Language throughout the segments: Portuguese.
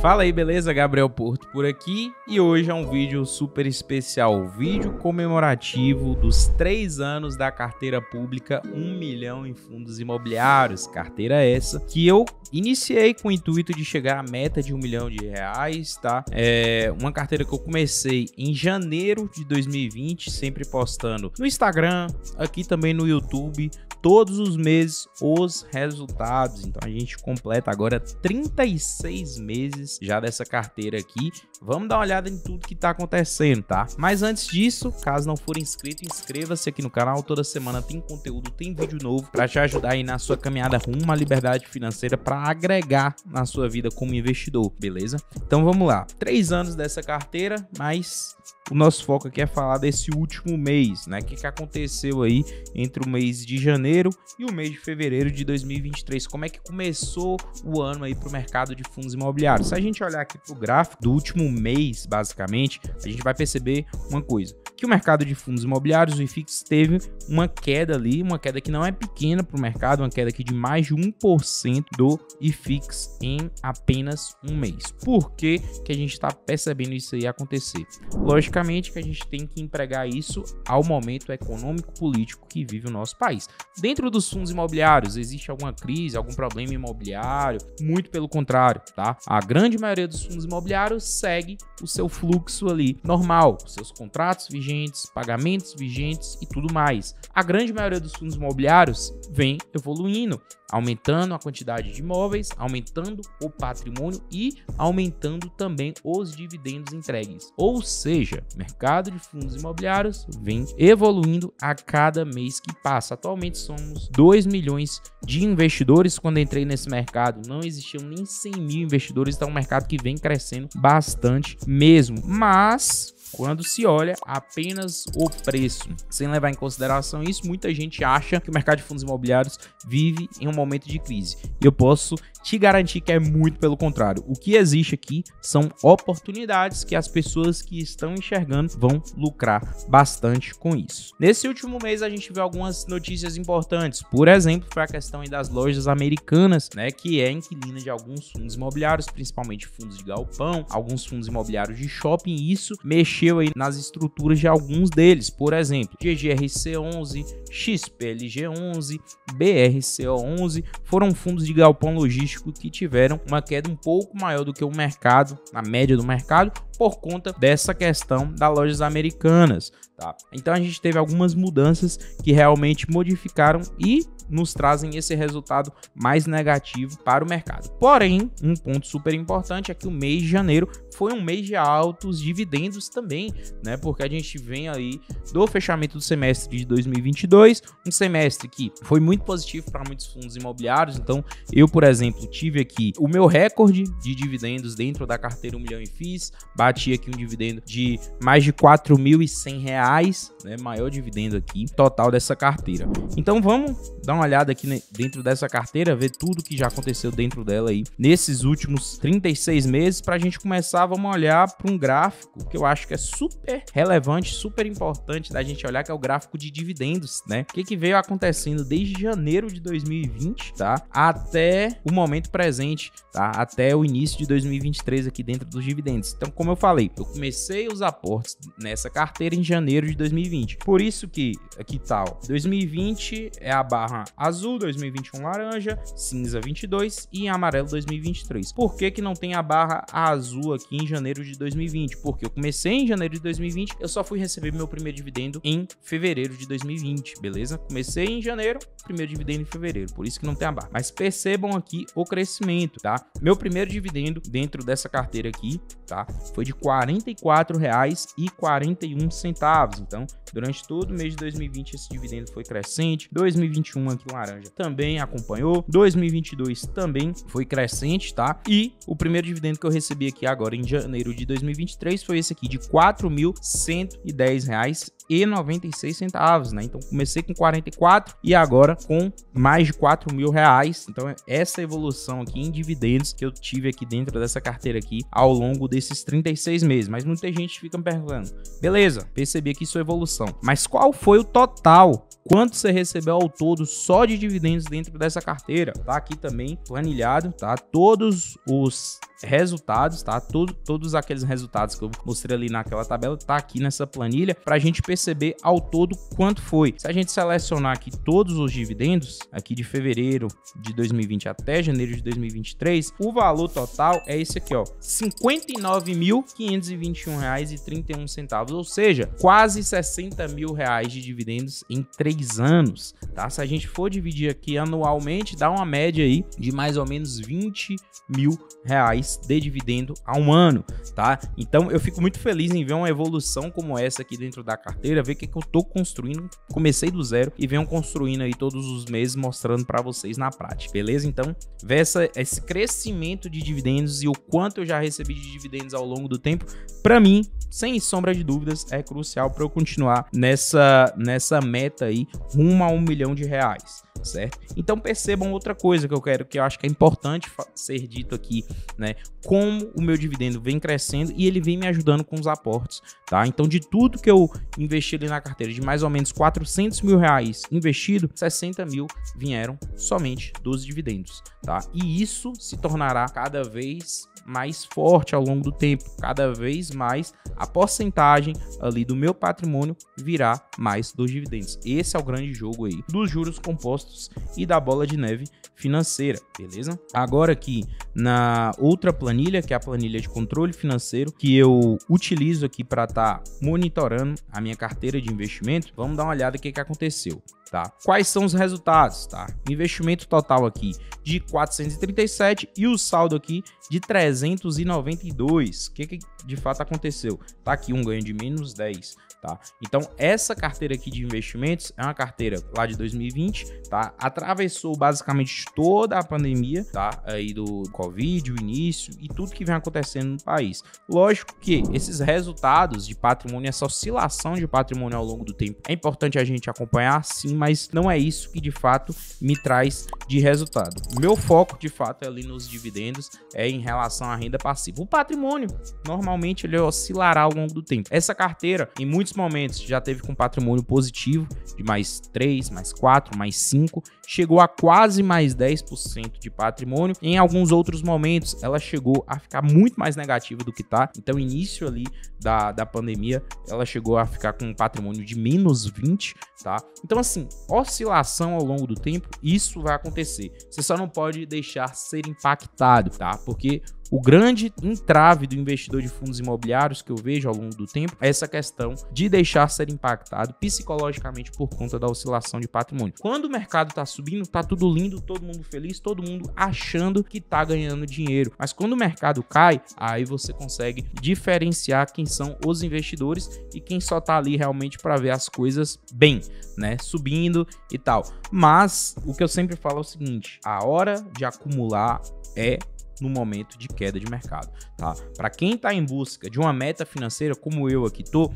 Fala aí, beleza? Gabriel Porto por aqui e hoje é um vídeo super especial, vídeo comemorativo dos 3 anos da carteira pública 1 milhão em fundos imobiliários, carteira essa que eu iniciei com o intuito de chegar à meta de R$1 milhão, tá? É uma carteira que eu comecei em janeiro de 2020, sempre postando no Instagram, aqui também no YouTube, todos os meses os resultados. Então a gente completa agora 36 meses já dessa carteira aqui. Vamos dar uma olhada em tudo que tá acontecendo, tá? Mas antes disso, caso não for inscrito, inscreva-se aqui no canal. Toda semana tem conteúdo, tem vídeo novo para te ajudar aí na sua caminhada rumo à liberdade financeira, para agregar na sua vida como investidor, beleza? Então vamos lá, 3 anos dessa carteira, mas o nosso foco aqui é falar desse último mês, né? O que aconteceu aí entre o mês de janeiro e o mês de fevereiro de 2023? Como é que começou o ano aí para o mercado de fundos imobiliários? Se a gente olhar aqui para o gráfico do último mês, basicamente, a gente vai perceber uma coisa, que o mercado de fundos imobiliários, o IFIX, teve uma queda ali, uma queda que não é pequena para o mercado, uma queda aqui de mais de 1% do IFIX em apenas um mês. Por que que a gente está percebendo isso aí acontecer? Logicamente que a gente tem que empregar isso ao momento econômico-político que vive o nosso país. Dentro dos fundos imobiliários, existe alguma crise, algum problema imobiliário? Muito pelo contrário, tá? A grande maioria dos fundos imobiliários segue o seu fluxo ali normal, seus contratos vigentes, pagamentos vigentes e tudo mais. A grande maioria dos fundos imobiliários vem evoluindo, aumentando a quantidade de imóveis, aumentando o patrimônio e aumentando também os dividendos entregues. Ou seja, o mercado de fundos imobiliários vem evoluindo a cada mês que passa. Atualmente somos 2 milhões de investidores. Quando entrei nesse mercado não existiam nem 100 mil investidores, então é um mercado que vem crescendo bastante mesmo. Mas quando se olha apenas o preço, sem levar em consideração isso, muita gente acha que o mercado de fundos imobiliários vive em um momento de crise. E eu posso te garantir que é muito pelo contrário. O que existe aqui são oportunidades que as pessoas que estão enxergando vão lucrar bastante com isso. Nesse último mês a gente viu algumas notícias importantes. Por exemplo, foi a questão aí das lojas americanas, né, que é inquilina de alguns fundos imobiliários, principalmente fundos de galpão, alguns fundos imobiliários de shopping, e isso mexeu aí nas estruturas de alguns deles. Por exemplo, GGRC11, XPLG11, BRCO11 foram fundos de galpão logístico que tiveram uma queda um pouco maior do que o mercado, na média do mercado, por conta dessa questão das lojas americanas, tá? Então a gente teve algumas mudanças que realmente modificaram e nos trazem esse resultado mais negativo para o mercado. Porém, um ponto super importante é que o mês de janeiro foi um mês de altos dividendos também, né? Porque a gente vem aí do fechamento do semestre de 2022, um semestre que foi muito positivo para muitos fundos imobiliários. Então, eu, por exemplo, tive aqui o meu recorde de dividendos dentro da carteira 1 milhão em FIIs, bati aqui um dividendo de mais de R$4.100, né? Maior dividendo aqui total dessa carteira. Então, vamos dar uma olhada aqui dentro dessa carteira, ver tudo que já aconteceu dentro dela aí nesses últimos 36 meses. Para a gente começar, vamos olhar para um gráfico que eu acho que é super relevante, super importante da gente olhar, que é o gráfico de dividendos, né? O que veio acontecendo desde janeiro de 2020, tá? Até o momento presente, tá? Até o início de 2023 aqui dentro dos dividendos. Então, como eu falei, eu comecei os aportes nessa carteira em janeiro de 2020. Por isso que aqui tá, ó, 2020 é a barra azul, 2021 laranja, cinza 22 e em amarelo 2023. Por que não tem a barra azul aqui em janeiro de 2020? Porque eu comecei em janeiro de 2020, eu só fui receber meu primeiro dividendo em fevereiro de 2020, beleza? Comecei em janeiro, primeiro dividendo em fevereiro, por isso que não tem a barra. Mas percebam aqui o crescimento, tá? Meu primeiro dividendo dentro dessa carteira aqui, tá? Foi de R$44,41. Então, durante todo o mês de 2020 esse dividendo foi crescente. 2021 aqui laranja também acompanhou, 2022 também foi crescente, tá? E o primeiro dividendo que eu recebi aqui agora em janeiro de 2023 foi esse aqui de R$4.110 R$2,96, né? Então comecei com 44 e agora com mais de R$4.000. Então essa evolução aqui em dividendos que eu tive aqui dentro dessa carteira aqui ao longo desses 36 meses. Mas muita gente fica me perguntando, beleza, percebi aqui sua evolução, mas qual foi o total? Quanto você recebeu ao todo só de dividendos dentro dessa carteira? Tá aqui também planilhado, tá? Todos os resultados, tá? Todos aqueles resultados que eu mostrei ali naquela tabela, tá aqui nessa planilha pra gente perceber ao todo quanto foi. Se a gente selecionar aqui todos os dividendos, aqui de fevereiro de 2020 até janeiro de 2023, o valor total é esse aqui, ó, R$59.521,31, ou seja, quase R$60.000 de dividendos em 3 anos, tá? Se a gente for dividir aqui anualmente, dá uma média aí de mais ou menos R$20.000 de dividendo a um ano, tá? Então eu fico muito feliz em ver uma evolução como essa aqui dentro da carteira, ver o que eu tô construindo, comecei do zero e venho construindo aí todos os meses, mostrando para vocês na prática, beleza? Então, ver esse crescimento de dividendos e o quanto eu já recebi de dividendos ao longo do tempo, para mim, sem sombra de dúvidas, é crucial para eu continuar nessa meta aí, rumo a R$1 milhão, certo? Então percebam outra coisa que eu acho que é importante ser dito aqui, né? Como o meu dividendo vem crescendo e ele vem me ajudando com os aportes, tá? Então de tudo que eu investi ali na carteira, de mais ou menos R$400.000 investido, 60 mil vieram somente dos dividendos, tá? E isso se tornará cada vez mais forte ao longo do tempo, cada vez mais a porcentagem ali do meu patrimônio virá mais dos dividendos. Esse é o grande jogo aí dos juros compostos e da bola de neve financeira, beleza? Agora aqui na outra planilha, que é a planilha de controle financeiro, que eu utilizo aqui para estar monitorando a minha carteira de investimento, vamos dar uma olhada no que aconteceu. Tá? Quais são os resultados, tá? Investimento total aqui de 437 e o saldo aqui de 392. O que de fato aconteceu? Tá aqui um ganho de menos 10, tá? Então essa carteira aqui de investimentos é uma carteira lá de 2020, tá? Atravessou basicamente toda a pandemia, tá? Aí do Covid, o início e tudo que vem acontecendo no país. Lógico que esses resultados de patrimônio, essa oscilação de patrimônio ao longo do tempo, é importante a gente acompanhar, sim, mas não é isso que de fato me traz de resultado. O meu foco de fato é ali nos dividendos, é em relação à renda passiva. O patrimônio, normalmente ele oscilará ao longo do tempo. Essa carteira, em muitos momentos, já teve com patrimônio positivo, de mais 3, mais 4, mais 5, chegou a quase mais 10% de patrimônio. Em alguns outros momentos, ela chegou a ficar muito mais negativa do que tá. Então, início ali da pandemia, ela chegou a ficar com um patrimônio de menos 20, tá? Então, assim, oscilação ao longo do tempo, isso vai acontecer. Você só não pode deixar ser impactado, tá? Porque o grande entrave do investidor de fundos imobiliários que eu vejo ao longo do tempo é essa questão de deixar ser impactado psicologicamente por conta da oscilação de patrimônio. Quando o mercado tá subindo, tá tudo lindo, todo mundo feliz, todo mundo achando que tá ganhando dinheiro. Mas quando o mercado cai, aí você consegue diferenciar quem são os investidores e quem só tá ali realmente para ver as coisas bem, né? Subindo e tal. Mas o que eu sempre falo é o seguinte: a hora de acumular é no momento de queda de mercado, tá? Para quem tá em busca de uma meta financeira, como eu aqui tô,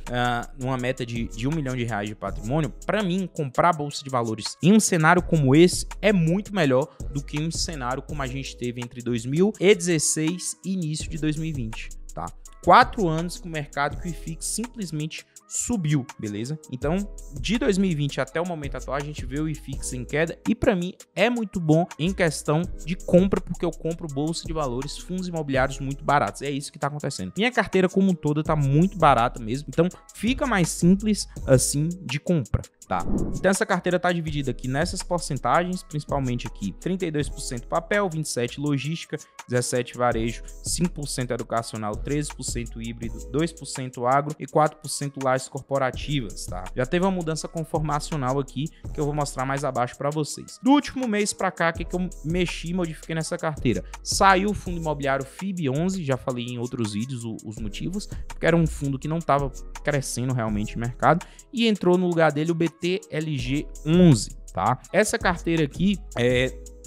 numa meta de R$1 milhão de patrimônio, para mim, comprar a bolsa de valores em um cenário como esse é muito melhor do que um cenário como a gente teve entre 2016 e início de 2020, tá? 4 anos com o mercado que o IFIX simplesmente subiu, beleza? Então, de 2020 até o momento atual, a gente vê o IFIX em queda e para mim é muito bom em questão de compra, porque eu compro bolsa de valores, fundos imobiliários muito baratos. É isso que tá acontecendo. Minha carteira como um todo tá muito barata mesmo, então fica mais simples assim de compra, tá? Então essa carteira tá dividida aqui nessas porcentagens, principalmente aqui 32% papel, 27% logística, 17% varejo, 5% educacional, 13% híbrido, 2% agro e 4% lajes corporativas, tá? Já teve uma mudança conformacional aqui que eu vou mostrar mais abaixo para vocês. Do último mês para cá, o que eu mexi e modifiquei nessa carteira? Saiu o fundo imobiliário FIB11, já falei em outros vídeos os motivos, porque era um fundo que não estava crescendo realmente no mercado, e entrou no lugar dele o BTLG11, tá? Essa carteira aqui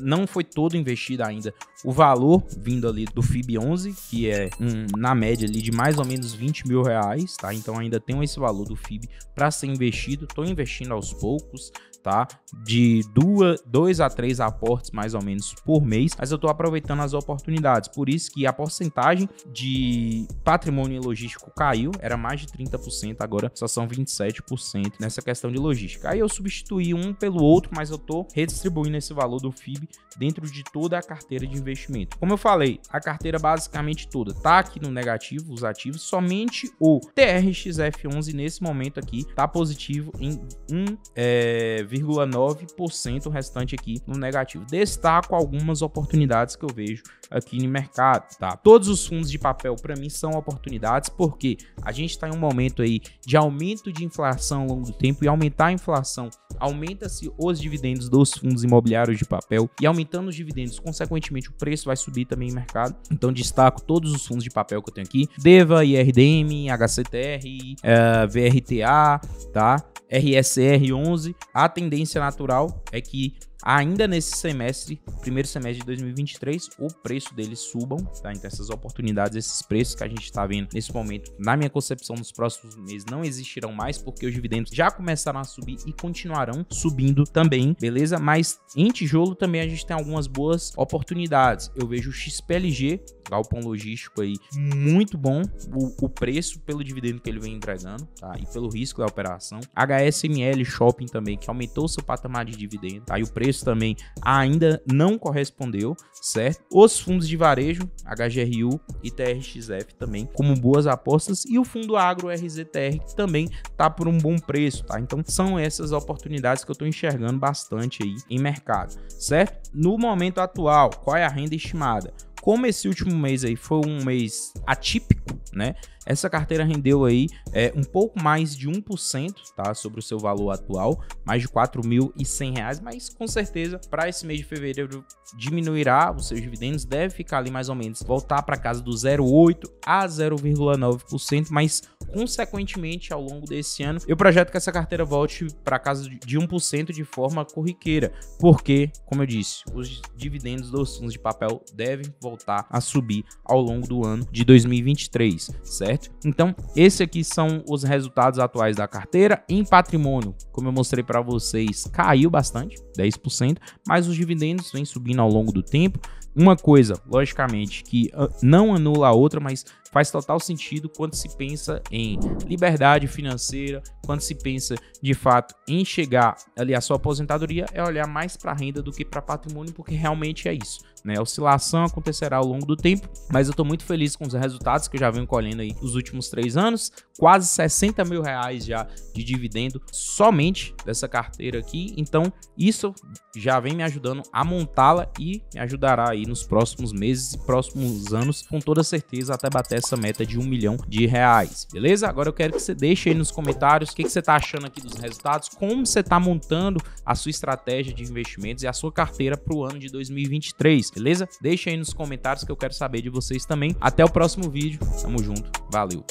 não foi todo investido ainda o valor vindo ali do FIB11, que é na média ali de mais ou menos 20 mil reais, tá? Então ainda tem esse valor do FIB para ser investido. Tô investindo aos poucos, tá? De 2 a 3 aportes mais ou menos por mês, mas eu tô aproveitando as oportunidades. Por isso que a porcentagem de patrimônio logístico caiu, era mais de 30%, agora só são 27% nessa questão de logística. Aí eu substituí um pelo outro, mas eu tô redistribuindo esse valor do FIB dentro de toda a carteira de investimento. Como eu falei, a carteira basicamente toda tá aqui no negativo, os ativos, somente o TRXF11 nesse momento aqui tá positivo em 1,9%, o restante aqui no negativo. Destaco algumas oportunidades que eu vejo aqui no mercado, tá? Todos os fundos de papel para mim são oportunidades, porque a gente está em um momento aí de aumento de inflação ao longo do tempo, e aumentar a inflação aumenta-se os dividendos dos fundos imobiliários de papel, e aumentando os dividendos, consequentemente o preço vai subir também no mercado. Então destaco todos os fundos de papel que eu tenho aqui: DEVA, IRDM, HCTR, VRTA, tá? RSR11. A tendência natural é que ainda nesse semestre, primeiro semestre de 2023, o preço deles subam, tá? Então essas oportunidades, esses preços que a gente está vendo nesse momento, na minha concepção, nos próximos meses não existirão mais, porque os dividendos já começaram a subir e continuarão subindo também, beleza? Mas em tijolo também a gente tem algumas boas oportunidades. Eu vejo o XPLG, galpão logístico aí, muito bom, o preço pelo dividendo que ele vem entregando, tá? E pelo risco da operação. HSML Shopping também, que aumentou seu patamar de dividendo, tá? E o preço também ainda não correspondeu, certo? Os fundos de varejo, HGRU e TRXF também, como boas apostas, e o fundo agro RZTR, que também tá por um bom preço, tá? Então são essas oportunidades que eu tô enxergando bastante aí em mercado, certo? No momento atual, qual é a renda estimada? Como esse último mês aí foi um mês atípico, né? Essa carteira rendeu aí um pouco mais de 1%, tá? Sobre o seu valor atual, mais de R$ 4.100, mas com certeza para esse mês de fevereiro diminuirá os seus dividendos, deve ficar ali mais ou menos, voltar para casa do 0,8% a 0,9%, mas consequentemente ao longo desse ano eu projeto que essa carteira volte para casa de 1% de forma corriqueira, porque, como eu disse, os dividendos dos fundos de papel devem voltar a subir ao longo do ano de 2023, certo? Então, esses aqui são os resultados atuais da carteira. Em patrimônio, como eu mostrei para vocês, caiu bastante, 10%, mas os dividendos vêm subindo ao longo do tempo. Uma coisa, logicamente, que não anula a outra, mas faz total sentido quando se pensa em liberdade financeira, quando se pensa de fato em chegar ali à sua aposentadoria, é olhar mais para a renda do que para patrimônio, porque realmente é isso, né? A oscilação acontecerá ao longo do tempo, mas eu estou muito feliz com os resultados que eu já venho colhendo aí nos últimos 3 anos, quase 60 mil reais já de dividendo somente dessa carteira aqui. Então isso já vem me ajudando a montá-la e me ajudará aí nos próximos meses e próximos anos, com toda certeza, até bater essa meta de R$1 milhão, beleza? Agora eu quero que você deixe aí nos comentários o que você tá achando aqui dos resultados, como você tá montando a sua estratégia de investimentos e a sua carteira para o ano de 2023, beleza? Deixa aí nos comentários que eu quero saber de vocês também. Até o próximo vídeo, tamo junto, valeu!